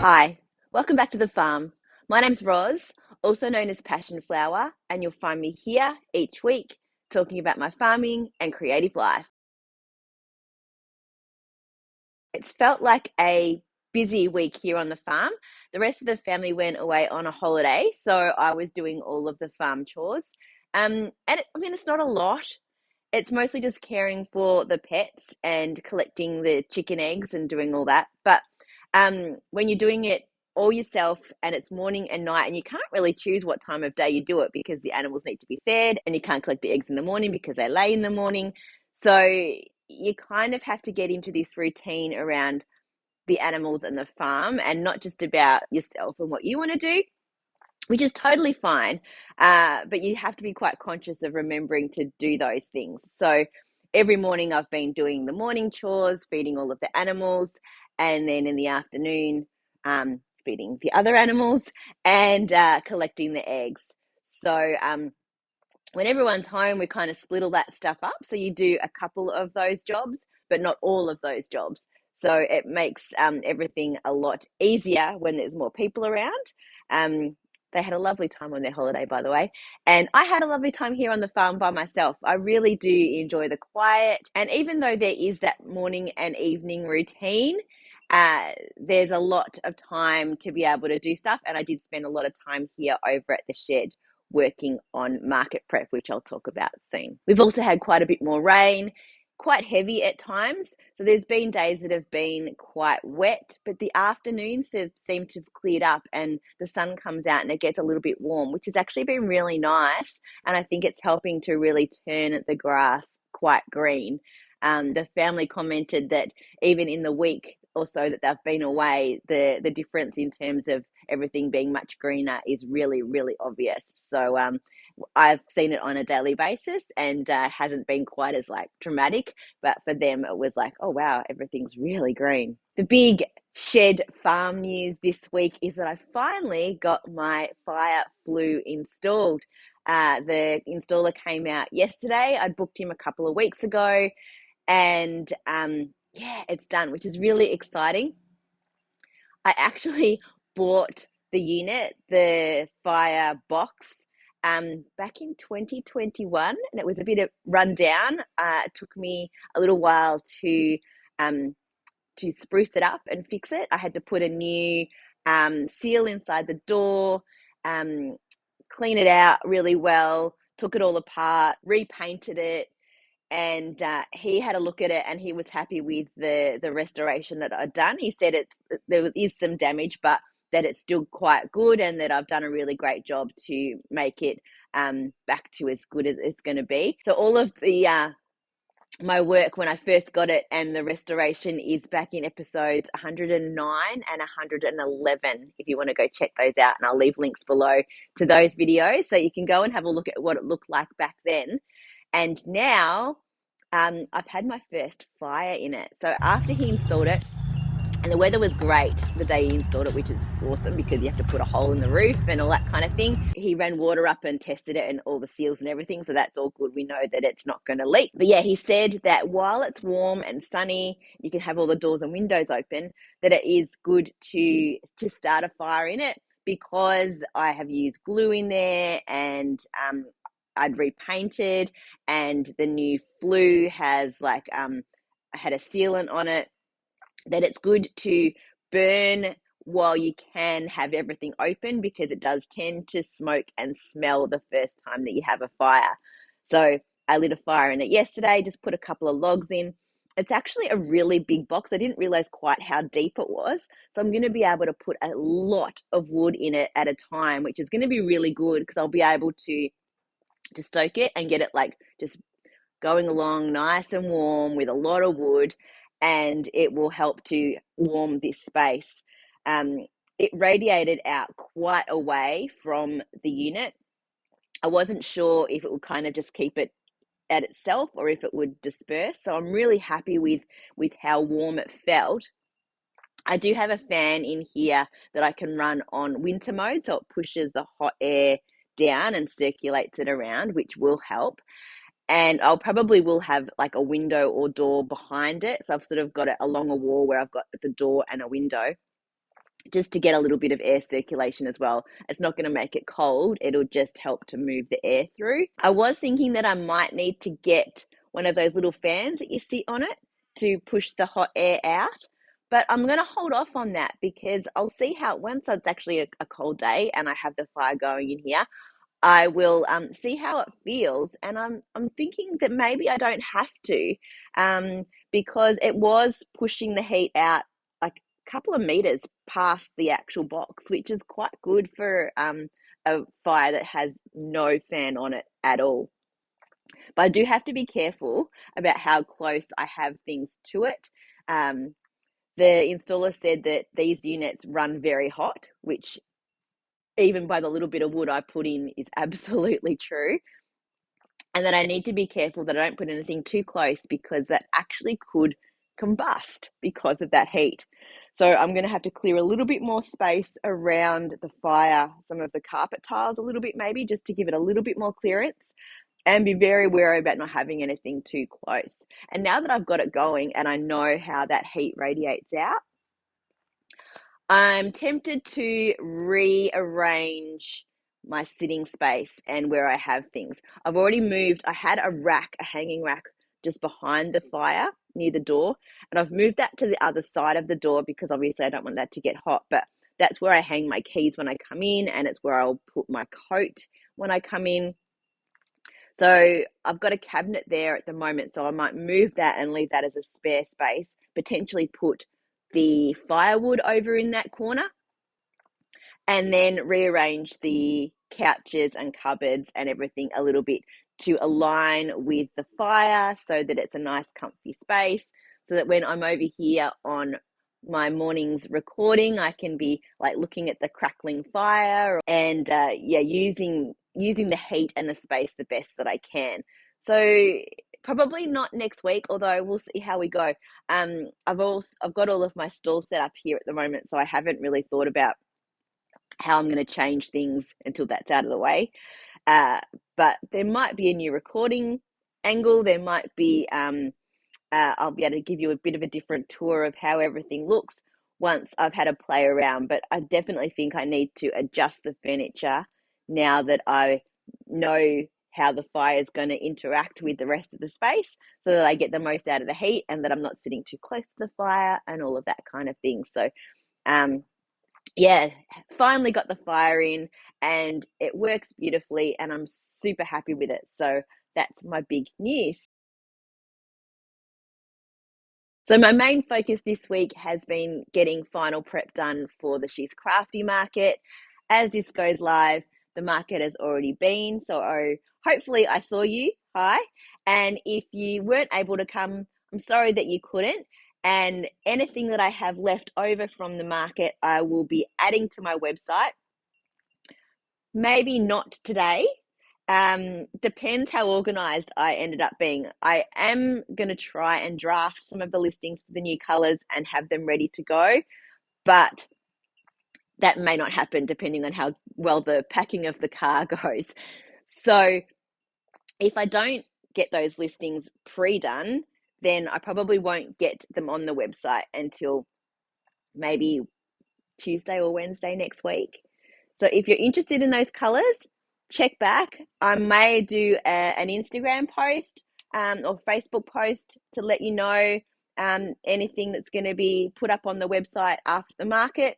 Hi, welcome back to the farm. My name's Roz, also known as Passion Flower, and you'll find me here each week talking about my farming and creative life. It's felt like a busy week here on the farm. The rest of the family went away on a holiday, so I was doing all of the farm chores. It's not a lot. It's mostly just caring for the pets and collecting the chicken eggs and doing all that. But when you're doing it all yourself and it's morning and night, and you can't really choose what time of day you do it because the animals need to be fed, and you can't collect the eggs in the morning because they lay in the morning. So you kind of have to get into this routine around the animals and the farm and not just about yourself and what you want to do, which is totally fine. But you have to be quite conscious of remembering to do those things. So every morning I've been doing the morning chores, feeding all of the animals, and then in the afternoon, feeding the other animals and collecting the eggs. So when everyone's home, we kind of split all that stuff up. So you do a couple of those jobs, but not all of those jobs. So it makes everything a lot easier when there's more people around. They had a lovely time on their holiday, by the way. And I had a lovely time here on the farm by myself. I really do enjoy the quiet. And even though there is that morning and evening routine, there's a lot of time to be able to do stuff. And I did spend a lot of time here over at the shed working on market prep, which I'll talk about soon. We've also had quite a bit more rain, quite heavy at times. So there's been days that have been quite wet, but the afternoons have seemed to have cleared up and the sun comes out and it gets a little bit warm, which has actually been really nice. And I think it's helping to really turn the grass quite green. The family commented that even in the week or so that they've been away, the difference in terms of everything being much greener is really, really obvious. So I've seen it on a daily basis and hasn't been quite as like dramatic, but for them it was like, oh wow, everything's really green. The big shed farm news this week is that I finally got my fire flue installed. The installer came out yesterday. I'd booked him a couple of weeks ago, and yeah, it's done, which is really exciting. I actually bought the unit, the fire box, back in 2021, and it was a bit of rundown. It took me a little while um, to spruce it up and fix it. I had to put a new seal inside the door, um, clean it out really well, took it all apart, repainted it, and he had a look at it and he was happy with the restoration that I'd done. He said there is some damage, but that it's still quite good and that I've done a really great job to make it back to as good as it's going to be. So all of the my work when I first got it and the restoration is back in episodes 109 and 111 if you want to go check those out, and I'll leave links below to those videos so you can go and have a look at what it looked like back then. And now I've had my first fire in it. So after he installed it, and the weather was great the day he installed it, which is awesome because you have to put a hole in the roof and all that kind of thing. He ran water up and tested it and all the seals and everything. So that's all good. We know that it's not going to leak. But yeah, he said that while it's warm and sunny, you can have all the doors and windows open, that it is good to start a fire in it because I have used glue in there and I'd repainted, and the new flue has had a sealant on it, that it's good to burn while you can have everything open because it does tend to smoke and smell the first time that you have a fire. So I lit a fire in it yesterday, just put a couple of logs in. It's actually a really big box. I didn't realize quite how deep it was. So I'm going to be able to put a lot of wood in it at a time, which is going to be really good because I'll be able to stoke it and get it like just going along nice and warm with a lot of wood, and it will help to warm this space. It radiated out quite away from the unit. I wasn't sure if it would kind of just keep it at itself or if it would disperse. So I'm really happy with how warm it felt. I do have a fan in here that I can run on winter mode, so it pushes the hot air down and circulates it around, which will help. And I'll probably will have like a window or door behind it. So I've sort of got it along a wall where I've got the door and a window. just to get a little bit of air circulation as well. It's not going to make it cold. It'll just help to move the air through. I was thinking that I might need to get one of those little fans that you sit on it to push the hot air out. But I'm going to hold off on that because I'll see how, once it's actually a cold day and I have the fire going in here, I will see how it feels, and I'm thinking that maybe I don't have to, because it was pushing the heat out like a couple of meters past the actual box, which is quite good for a fire that has no fan on it at all. But I do have to be careful about how close I have things to it. Um, the installer said that these units run very hot, which even by the little bit of wood I put in is absolutely true. And that I need to be careful that I don't put anything too close because that actually could combust because of that heat. So I'm going to have to clear a little bit more space around the fire, some of the carpet tiles a little bit maybe, just to give it a little bit more clearance, and be very wary about not having anything too close. And now that I've got it going and I know how that heat radiates out, I'm tempted to rearrange my sitting space and where I have things. I've already moved. I had a hanging rack just behind the fire near the door, and I've moved that to the other side of the door because obviously I don't want that to get hot, but that's where I hang my keys when I come in, and it's where I'll put my coat when I come in. So I've got a cabinet there at the moment, so I might move that and leave that as a spare space, potentially put the firewood over in that corner, and then rearrange the couches and cupboards and everything a little bit to align with the fire so that it's a nice comfy space, so that when I'm over here on my morning's recording, I can be like looking at the crackling fire and using the heat and the space the best that I can. So probably not next week, although we'll see how we go. I've got all of my stalls set up here at the moment, so I haven't really thought about how I'm going to change things until that's out of the way. But there might be a new recording angle. There might be, I'll be able to give you a bit of a different tour of how everything looks once I've had a play around. But I definitely think I need to adjust the furniture now that I know how the fire is going to interact with the rest of the space so that I get the most out of the heat and that I'm not sitting too close to the fire and all of that kind of thing. So, yeah, finally got the fire in and it works beautifully and I'm super happy with it. So that's my big news. So my main focus this week has been getting final prep done for the She's Crafty market. As this goes live, the market has already been, so hopefully I saw you. Hi. And if you weren't able to come, I'm sorry that you couldn't. And anything that I have left over from the market, I will be adding to my website. Maybe not today. Depends how organized I ended up being. I am going to try and draft some of the listings for the new colors and have them ready to go, but that may not happen depending on how well the packing of the car goes. So if I don't get those listings pre-done, then I probably won't get them on the website until maybe Tuesday or Wednesday next week. So if you're interested in those colors, check back. I may do an Instagram post or Facebook post to let you know anything that's going to be put up on the website after the market.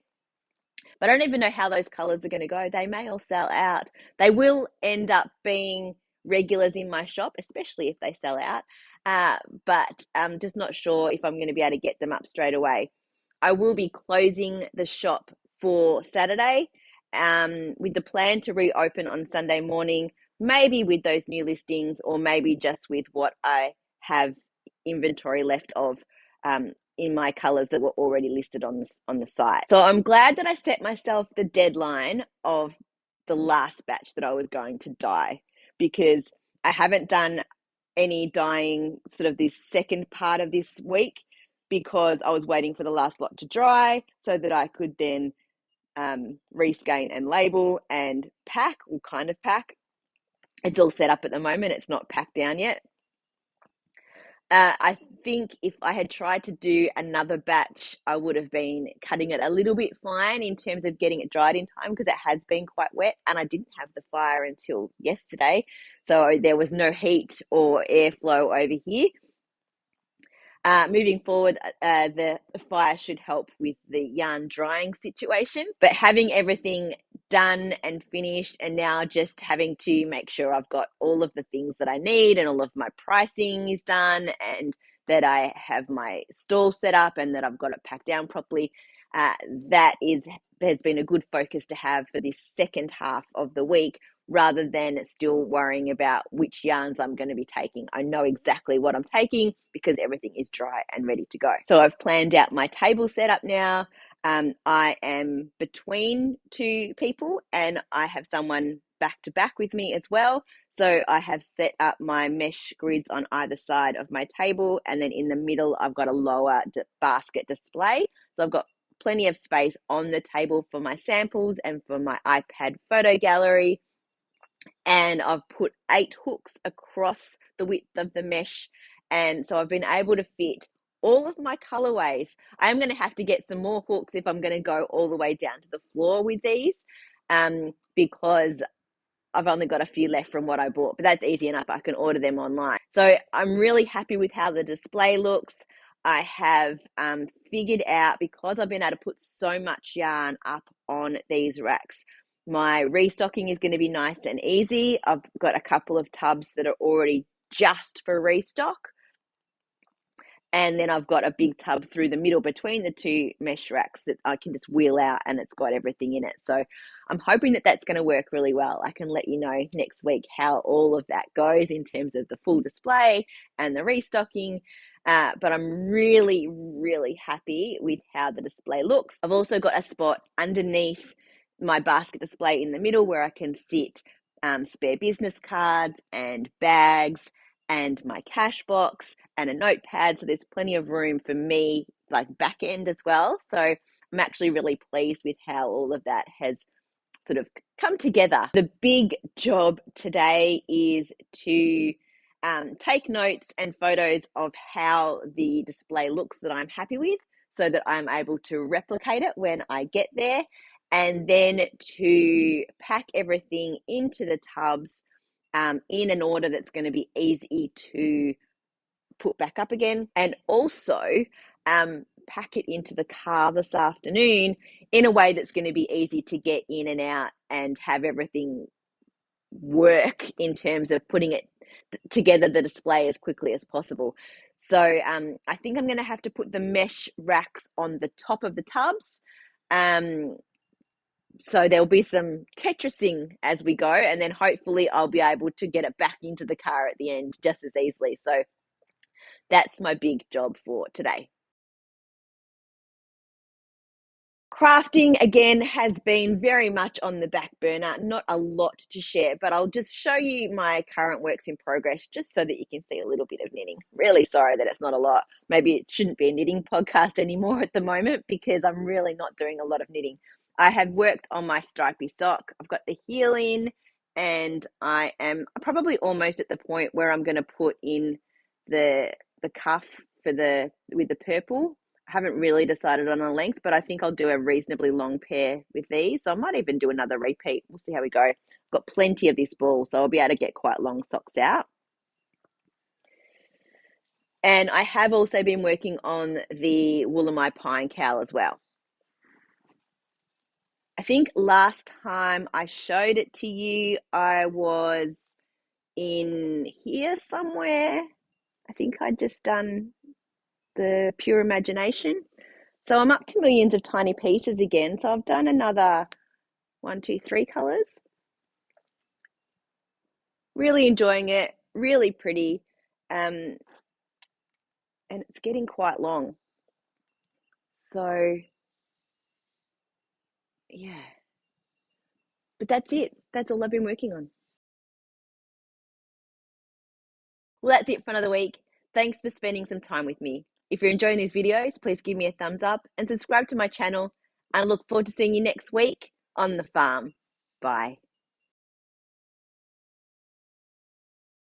But I don't even know how those colors are going to go. They may all sell out. They will end up being regulars in my shop, especially if they sell out. But I'm just not sure if I'm going to be able to get them up straight away. I will be closing the shop for Saturday with the plan to reopen on Sunday morning, maybe with those new listings or maybe just with what I have inventory left of in my colors that were already listed on the site. So I'm glad that I set myself the deadline of the last batch that I was going to dye, because I haven't done any dyeing sort of this second part of this week because I was waiting for the last lot to dry so that I could then reskein and label and pack, or kind of pack. It's all set up at the moment. It's not packed down yet. I think if I had tried to do another batch, I would have been cutting it a little bit fine in terms of getting it dried in time because it has been quite wet and I didn't have the fire until yesterday. So there was no heat or airflow over here. Moving forward, the fire should help with the yarn drying situation, but having everything done and finished and now just having to make sure I've got all of the things that I need and all of my pricing is done and that I have my stall set up and that I've got it packed down properly. That has been a good focus to have for this second half of the week rather than still worrying about which yarns I'm going to be taking. I know exactly what I'm taking because everything is dry and ready to go. So I've planned out my table setup now. I am between two people and I have someone back to back with me as well. So I have set up my mesh grids on either side of my table, and then in the middle I've got a lower basket display. So I've got plenty of space on the table for my samples and for my iPad photo gallery. And I've put 8 hooks across the width of the mesh. And so I've been able to fit all of my colorways. I am going to have to get some more hooks if I'm going to go all the way down to the floor with these, because I've only got a few left from what I bought, but that's easy enough. I can order them online. So I'm really happy with how the display looks. I have figured out, because I've been able to put so much yarn up on these racks, my restocking is going to be nice and easy. I've got a couple of tubs that are already just for restock. And then I've got a big tub through the middle between the two mesh racks that I can just wheel out and it's got everything in it. So I'm hoping that that's going to work really well. I can let you know next week how all of that goes in terms of the full display and the restocking. But I'm really, really happy with how the display looks. I've also got a spot underneath my basket display in the middle where I can sit spare business cards and bags and my cash box and a notepad. So there's plenty of room for me, like back end as well. So I'm actually really pleased with how all of that has sort of come together. The big job today is to take notes and photos of how the display looks that I'm happy with so that I'm able to replicate it when I get there, and then to pack everything into the tubs in an order that's going to be easy to put back up again, and also pack it into the car this afternoon in a way that's going to be easy to get in and out and have everything work in terms of putting it together, the display, as quickly as possible. So I think I'm going to have to put the mesh racks on the top of the tubs. So there'll be some Tetrising as we go, and then hopefully I'll be able to get it back into the car at the end just as easily. So that's my big job for today. Crafting, again, has been very much on the back burner. Not a lot to share, but I'll just show you my current works in progress just so that you can see a little bit of knitting. Really sorry that it's not a lot. Maybe it shouldn't be a knitting podcast anymore at the moment because I'm really not doing a lot of knitting. I have worked on my stripy sock. I've got the heel in, and I am probably almost at the point where I'm going to put in the cuff for with the purple. I haven't really decided on a length, but I think I'll do a reasonably long pair with these. So I might even do another repeat. We'll see how we go. I've got plenty of this ball, so I'll be able to get quite long socks out. And I have also been working on the Woolamai Pine Cowl as well. I think last time I showed it to you, I was in here somewhere. I think I'd just done the Pure Imagination. So I'm up to millions of tiny pieces again. So I've done another 1, 2, 3 colors. Really enjoying it, really pretty. And it's getting quite long. So yeah, but that's it. That's all I've been working on. Well, that's it for another week. Thanks for spending some time with me. If you're enjoying these videos, please give me a thumbs up and subscribe to my channel. And I look forward to seeing you next week on the farm. Bye.